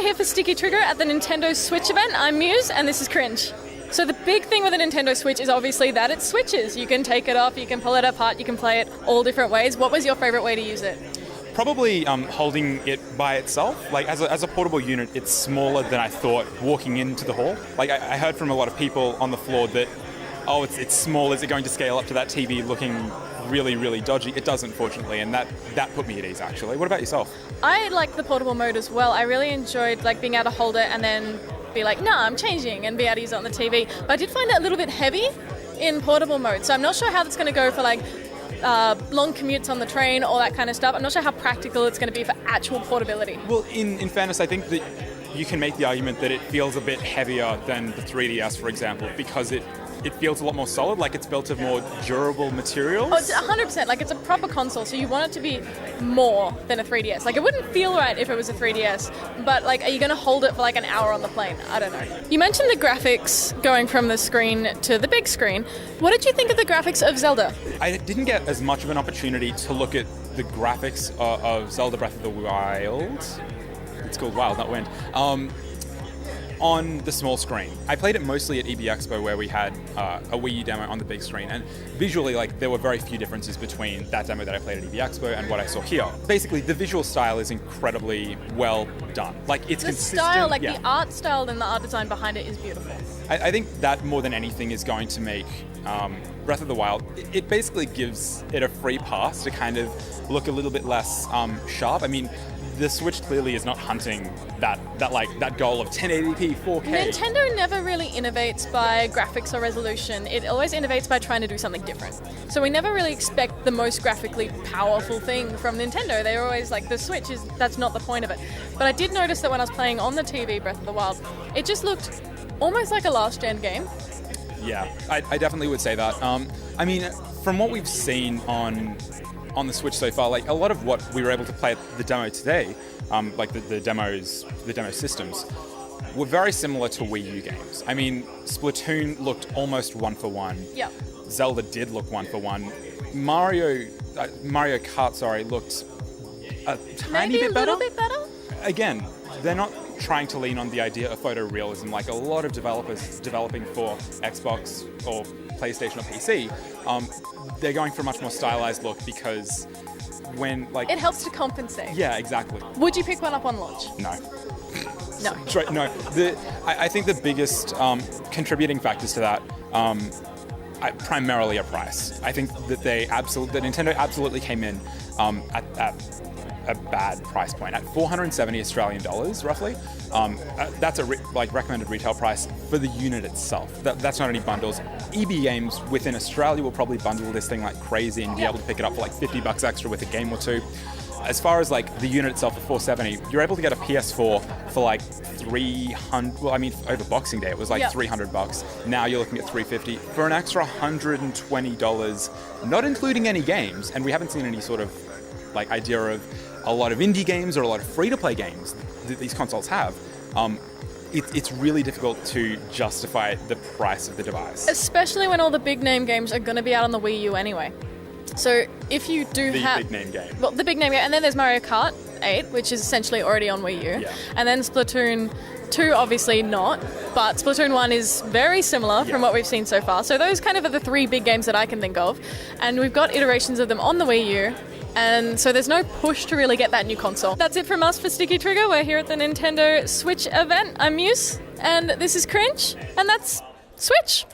here for Sticky Trigger at the Nintendo Switch event. I'm Muse, and this is Cringe. So the big thing with the Nintendo Switch is obviously that it switches. You can take it off, you can pull it apart, you can play it all different ways. What was your favourite way to use it? Probably holding it by itself. Like as a portable unit, it's smaller than I thought walking into the hall. Like I heard from a lot of people on the floor that, oh, it's small. Is it going to scale up to that TV looking really, really dodgy? It doesn't, fortunately, and that put me at ease, actually. What about yourself? I like the portable mode as well. I really enjoyed being able to hold it and then be like, no, I'm changing, and be able to use it on the TV. But I did find it a little bit heavy in portable mode, so I'm not sure how that's going to go for long commutes on the train, all that kind of stuff. I'm not sure how practical it's going to be for actual portability. Well, in fairness, I think that you can make the argument that it feels a bit heavier than the 3DS, for example, because it feels a lot more solid, like it's built of more durable materials. Oh, it's 100%. Like, it's a proper console, so you want it to be more than a 3DS. Like, it wouldn't feel right if it was a 3DS, but, are you going to hold it for, an hour on the plane? I don't know. You mentioned the graphics going from the screen to the big screen. What did you think of the graphics of Zelda? I didn't get as much of an opportunity to look at the graphics of Zelda Breath of the Wild. It's called Wild, not Wind. On the small screen. I played it mostly at EB Expo, where we had a Wii U demo on the big screen, and visually, there were very few differences between that demo that I played at EB Expo and what I saw here. Basically, the visual style is incredibly well done. It's the consistent. Style, the art style and the art design behind it is beautiful. I think that more than anything is going to make Breath of the Wild, it basically gives it a free pass to kind of look a little bit less sharp. I mean, the Switch clearly is not hunting that goal of 1080p 4K. Nintendo never really innovates by graphics or resolution. It always innovates by trying to do something different. So we never really expect the most graphically powerful thing from Nintendo. They're always the Switch that's not the point of it. But I did notice that when I was playing on the TV Breath of the Wild, it just looked almost like a last-gen game. Yeah, I definitely would say that. I mean, from what we've seen on the Switch so far, a lot of what we were able to play at the demo today, the demo systems, were very similar to Wii U games. I mean, Splatoon looked almost one for one. Yeah. Zelda did look one for one. Mario Kart, looked a tiny bit better. Maybe a little bit better? Again, they're not trying to lean on the idea of photorealism like a lot of developers developing for Xbox or PlayStation or PC. They're going for a much more stylized look because when it helps to compensate. Yeah, exactly. Would you pick one up on launch? No. No. No. I think the biggest contributing factors to that primarily are price. I think that Nintendo absolutely came in at a bad price point at 470 Australian dollars, roughly. That's a recommended retail price for the unit itself. That's not any bundles. EB Games within Australia will probably bundle this thing like crazy and be able to pick it up for $50 extra with a game or two. As far as the unit itself for 470, you're able to get a PS4 for 300. Well, I mean, over Boxing Day it was $300. Now you're looking at 350 for an extra $120, not including any games. And we haven't seen any sort of idea of a lot of indie games or a lot of free-to-play games that these consoles have. It's really difficult to justify the price of the device. Especially when all the big-name games are going to be out on the Wii U anyway. So if you do have... The big-name game. Well, the big-name game. And then there's Mario Kart 8, which is essentially already on Wii U. Yeah. And then Splatoon 2, obviously not. But Splatoon 1 is very similar from what we've seen so far. So those kind of are the three big games that I can think of. And we've got iterations of them on the Wii U. And so there's no push to really get that new console. That's it from us for Sticky Trigger. We're here at the Nintendo Switch event. I'm Muse, and this is Cringe, and that's Switch.